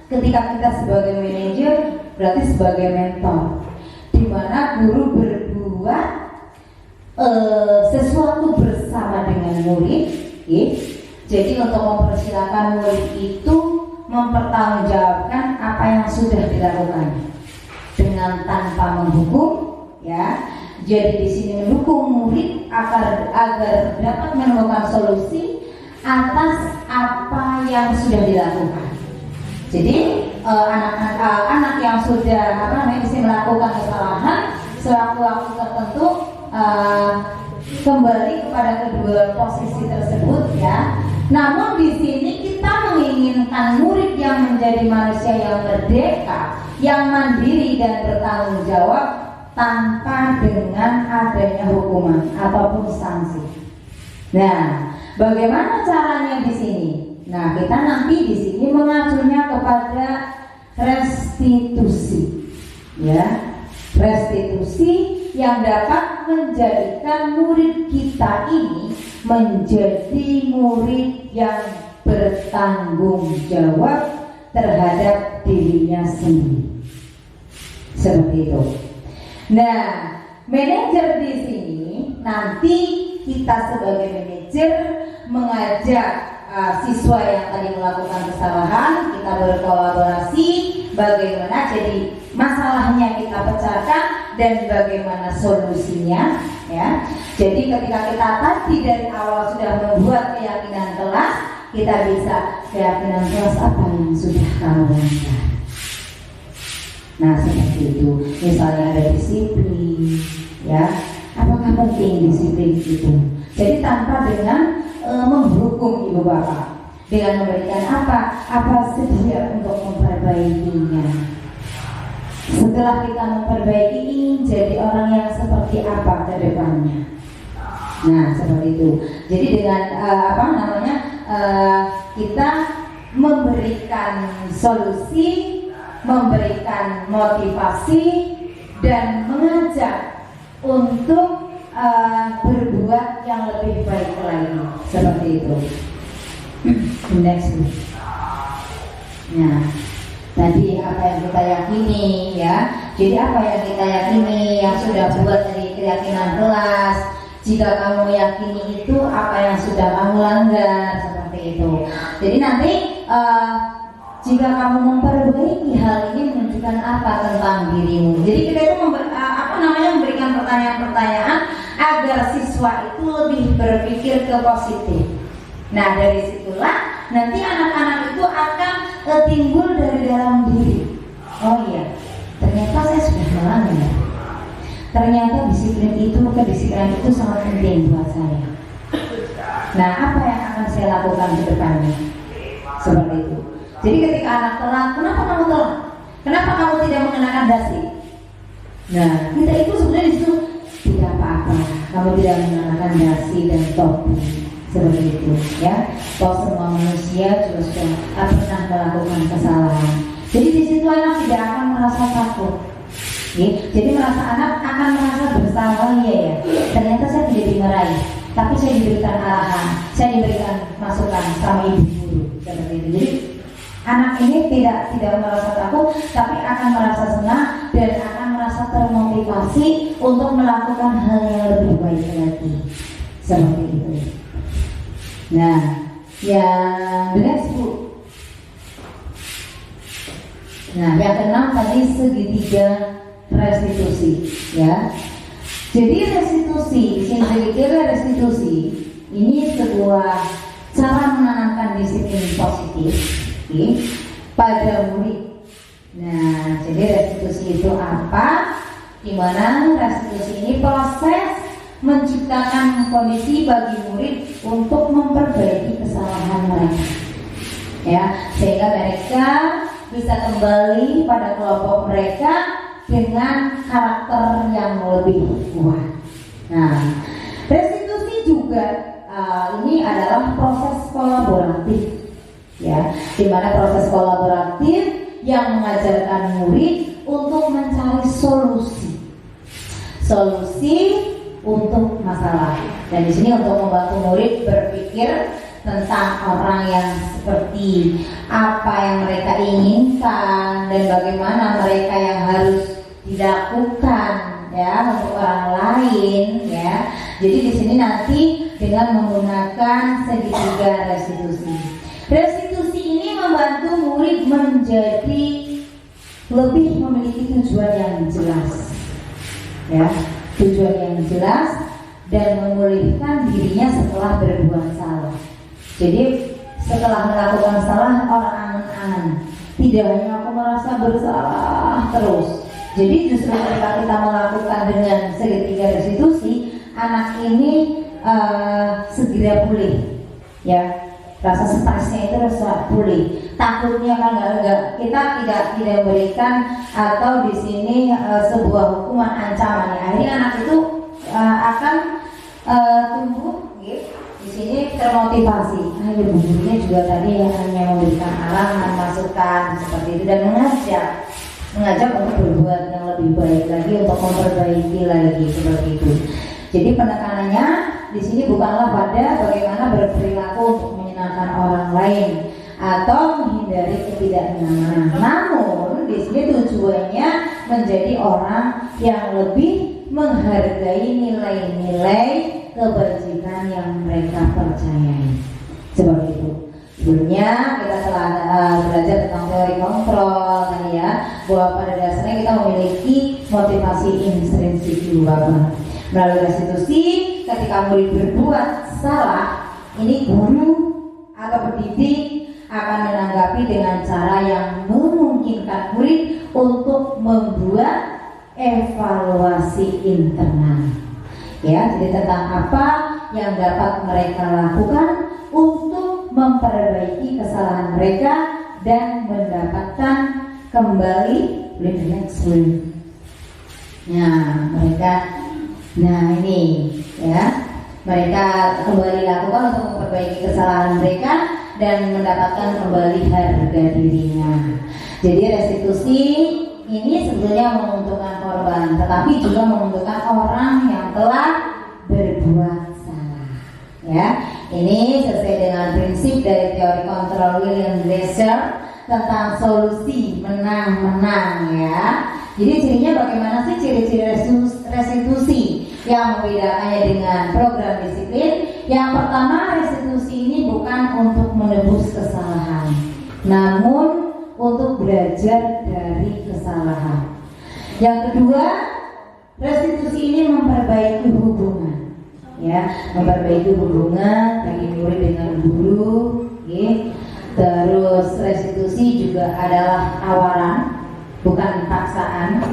ketika kita sebagai manajer berarti sebagai mentor, di mana guru berbuat sesuatu bersama dengan murid, jadi untuk mempersilakan murid itu mempertanggungjawabkan apa yang sudah dilakukan dengan tanpa menghukum, ya. Jadi di sini mendukung murid agar dapat menemukan solusi atas apa yang sudah dilakukan. Jadi anak yang sudah melakukan kesalahan sewaktu waktu tertentu kembali kepada kedua posisi tersebut, ya. Namun di sini kita menginginkan murid yang menjadi manusia yang merdeka, yang mandiri dan bertanggung jawab tanpa dengan adanya hukuman ataupun sanksi. Nah, bagaimana caranya di sini? Nah, kita nanti di sini mengacunya kepada restitusi, ya, restitusi yang dapat menjadikan murid kita ini menjadi murid yang bertanggung jawab terhadap dirinya sendiri. Seperti itu. Nah, manajer di sini nanti kita sebagai manajer mengajak siswa yang tadi melakukan kesalahan, kita berkolaborasi bagaimana jadi masalahnya kita pecahkan dan bagaimana solusinya, ya. Jadi ketika kita tadi dari awal sudah membuat keyakinan kelas, kita bisa keyakinan kelas apa yang sudah kamu lakukan. Nah, seperti itu. Misalnya ada disiplin, ya. Apakah penting disiplin itu? Jadi tanpa dengan menghukum Ibu Bapak, dengan memberikan apa sedia untuk memperbaikinya. Setelah kita memperbaiki ini, jadi orang yang seperti apa ke depannya. Nah, seperti itu. Jadi dengan kita memberikan solusi, memberikan motivasi dan mengajak untuk berbuat yang lebih baik lagi, seperti itu. Next. Nah, tadi apa yang kita yakini, ya. Jadi apa yang kita yakini yang sudah buat dari keyakinan kelas. Jika kamu yakini itu, apa yang sudah kamu langgar, seperti itu. Jadi nanti jika kamu memperbaiki hal ini menunjukkan apa tentang dirimu. Jadi kita itu memberikan pertanyaan-pertanyaan agar siswa itu lebih berpikir ke positif. Nah, dari situlah nanti anak-anak itu akan timbul dari dalam diri. Oh iya, ternyata saya sudah melanggar. Ternyata kedisiplinan itu sangat penting buat saya. Nah, apa yang akan saya lakukan ke depannya? Seperti itu. Jadi ketika anak telat, kenapa kamu telat? Kenapa kamu tidak mengenakan dasi? Nah, kita itu sebenarnya disitu tidak apa-apa. Kamu tidak mengenakan dasi dan topi, seperti itu, ya. Kalau semua manusia juga sudah pernah melakukan kesalahan. Jadi di situ anak tidak akan merasa takut. Jadi anak akan merasa bersalah, ya. Ternyata saya tidak dimarahi, tapi saya diberikan arahan, saya diberikan masukan sama ibu guru, seperti itu. Jadi anak ini tidak merasa takut, tapi akan merasa senang dan akan merasa termotivasi untuk melakukan hal yang lebih baik lagi, seperti itu. Nah, yang next Bu. Nah, yang keenam tadi segitiga restitusi, ya. Jadi restitusi ini sebuah cara menanamkan disiplin positif pada murid. Nah, jadi restitusi itu apa? Dimana restitusi ini proses menciptakan kondisi bagi murid untuk memperbaiki kesalahan mereka, ya, sehingga mereka bisa kembali pada kelompok mereka dengan karakter yang lebih kuat. Nah, restitusi juga ini adalah proses kolaboratif, ya, di mana proses kolaboratif yang mengajarkan murid untuk mencari solusi untuk masalah. Dan di sini untuk membantu murid berpikir tentang orang yang seperti apa yang mereka inginkan dan bagaimana mereka yang harus dilakukan, ya, untuk orang lain, ya. Jadi di sini nanti dengan menggunakan segitiga restitusi. Restitusi ini membantu murid menjadi lebih memiliki tujuan yang jelas, ya, tujuan yang jelas dan memulihkan dirinya setelah berbuat salah. Jadi setelah melakukan salah, orang angan-angan, tidak hanya aku merasa bersalah terus. Jadi justru ketika kita melakukan dengan segitiga restitusi, anak ini segera pulih, ya, rasa stresnya itu rasa pulih. Takutnya kan kita tidak berikan atau di sini sebuah hukuman ancaman, ya. Akhirnya anak itu akan tumbuh, gitu. Di sini termotivasi. Ayo gurunya juga tadi hanya memberikan arahan, masukan seperti itu dan mengajak untuk berbuat yang lebih baik lagi, untuk memperbaiki lagi seperti itu. Jadi penekanannya di sini bukanlah pada bagaimana berperilaku untuk menyenangkan orang lain atau menghindari ketidaknyamanan. Namun di sini tujuannya menjadi orang yang lebih menghargai nilai-nilai kebajikan yang mereka percayai. Seperti itu. Sebelumnya kita telah belajar tentang teori kontrol tadi, ya, bahwa pada dasarnya kita memiliki motivasi intrinsik juga. Melalui restitusi, ketika murid berbuat salah, ini guru atau pendidik akan menanggapi dengan cara yang memungkinkan murid untuk membuat evaluasi internal, ya. Jadi tentang apa yang dapat mereka lakukan untuk memperbaiki kesalahan mereka dan mendapatkan kembali ini, ya, mereka kembali lakukan untuk memperbaiki kesalahan mereka dan mendapatkan kembali harga dirinya. Jadi restitusi ini sebetulnya menguntungkan korban, tetapi juga menguntungkan orang yang telah berbuat salah, ya. Ini sesuai dengan prinsip dari teori kontrol William Glasser tentang solusi menang-menang, ya. Jadi cirinya bagaimana sih ciri-ciri restitusi yang membedakannya dengan program disiplin? Yang pertama, restitusi ini bukan untuk menebus kesalahan, namun untuk belajar dari kesalahan. Yang kedua, restitusi ini memperbaiki hubungan, ya, memperbaiki hubungan bagi murid dengan guru, ya. Terus restitusi juga adalah tawaran, bukan paksaan.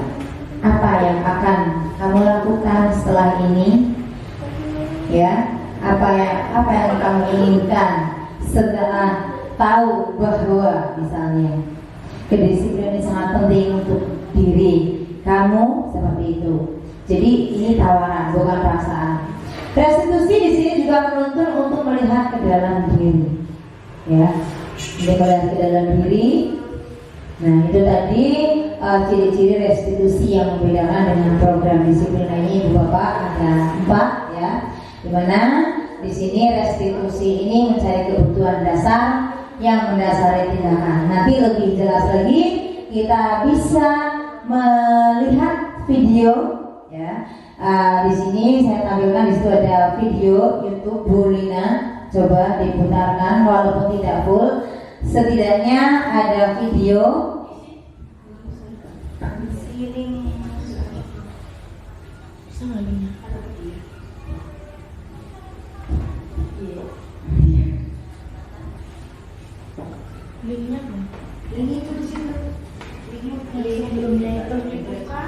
Apa yang akan kamu lakukan setelah ini, ya? Apa yang kamu inginkan setelah tahu bahwa misalnya kedisiplinan ini sangat penting untuk diri kamu, seperti itu. Jadi ini tawaran, bukan paksaan. Restitusi di sini juga menuntun untuk melihat ke dalam diri, ya, untuk melihat ke dalam diri. Nah, itu tadi ciri-ciri restitusi yang membedakan dengan program disiplin lainnya. Ibu Bapak ada 4, ya, dimana di sini restitusi ini mencari kebutuhan dasar yang mendasari tindakan. Nanti lebih jelas lagi kita bisa melihat video, ya. Di sini saya tampilkan, di situ ada video YouTube Bu Lina, coba diputarkan walaupun tidak full, setidaknya ada video. Linknya belum? Link itu di situ. Linknya belum dibuka.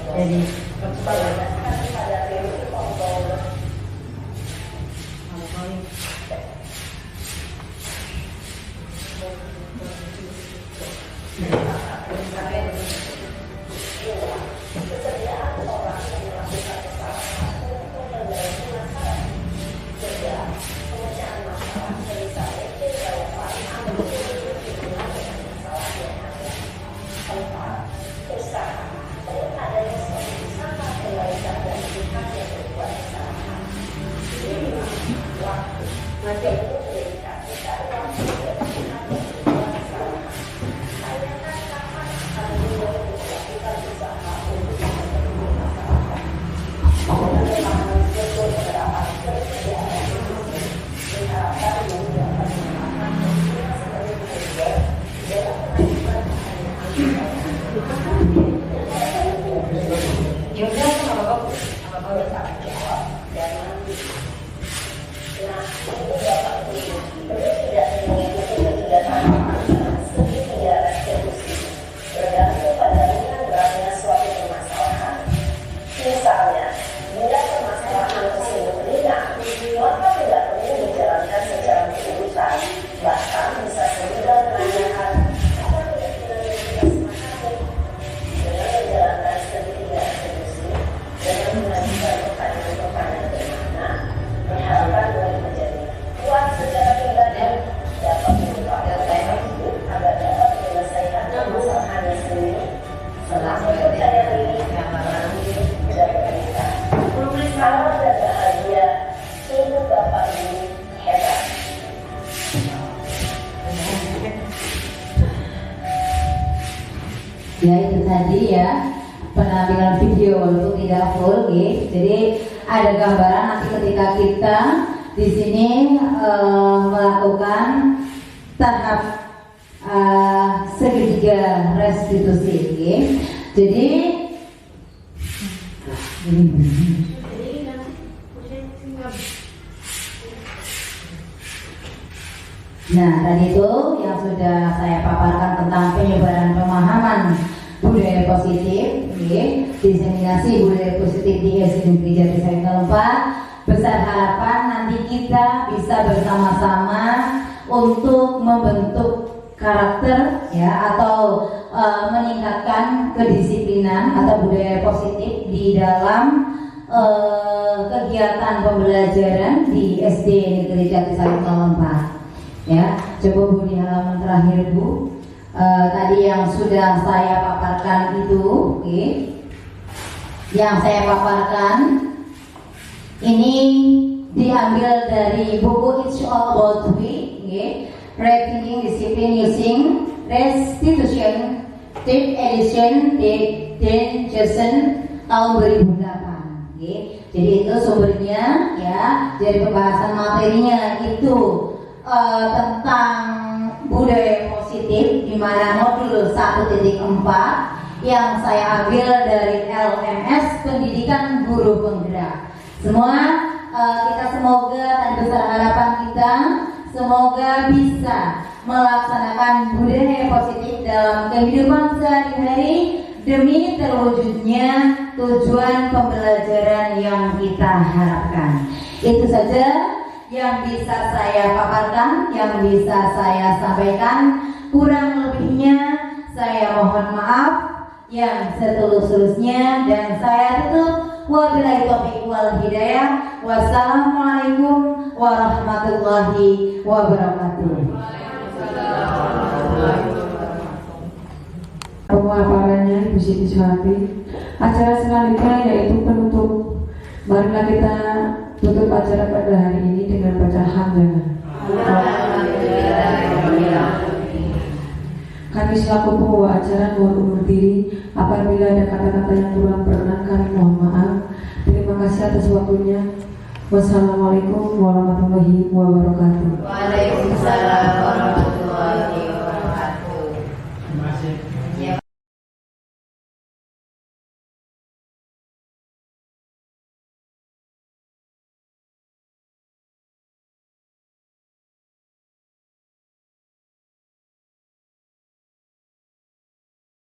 Jadi ya itu tadi ya penampilan video untuk tidak full gitu. Jadi ada gambaran nanti ketika kita di sini melakukan tahap segitiga restitusi gitu. Jadi nah, tadi itu yang sudah saya paparkan tentang penyebaran pemahaman budaya positif, diseminasi budaya positif di SD Negeri Jatisari 4. Besar harapan nanti kita bisa bersama-sama untuk membentuk karakter ya atau meningkatkan kedisiplinan atau budaya positif di dalam kegiatan pembelajaran di SD Negeri Jatisari 4. Ya, coba Bu di halaman terakhir Bu. Tadi yang sudah saya paparkan itu, yang saya paparkan ini diambil dari buku It's All About We, Rethinking Discipline Using Restitution, 3rd edition, Dan Jason tahun 2008. Jadi itu sumbernya ya, dari pembahasan materinya itu tentang budaya positif, di mana modul 1.4 yang saya ambil dari LMS Pendidikan Guru Penggerak. Semua kita semoga dan besar harapan kita semoga bisa melaksanakan budaya positif dalam kehidupan sehari-hari demi terwujudnya tujuan pembelajaran yang kita harapkan. Itu saja yang bisa saya paparkan, yang bisa saya sampaikan. Kurang lebihnya saya mohon maaf yang setulus-tulusnya, dan saya tutup wabillahi taufiq wal hidayah. Wassalamualaikum warahmatullahi wabarakatuh. Pemaparannya Ibu Siti Suhati. Acara selanjutnya yaitu penutup. Marilah kita tutup acara pada hari ini dengan baca hamdalah. Kami selaku pembawa acara mohon undur diri. Apabila ada kata-kata yang kurang berkenan kami mohon maaf. Terima kasih atas waktunya. Wassalamualaikum warahmatullahi wabarakatuh. Waalaikumsalam warahmatullahi wabarakatuh.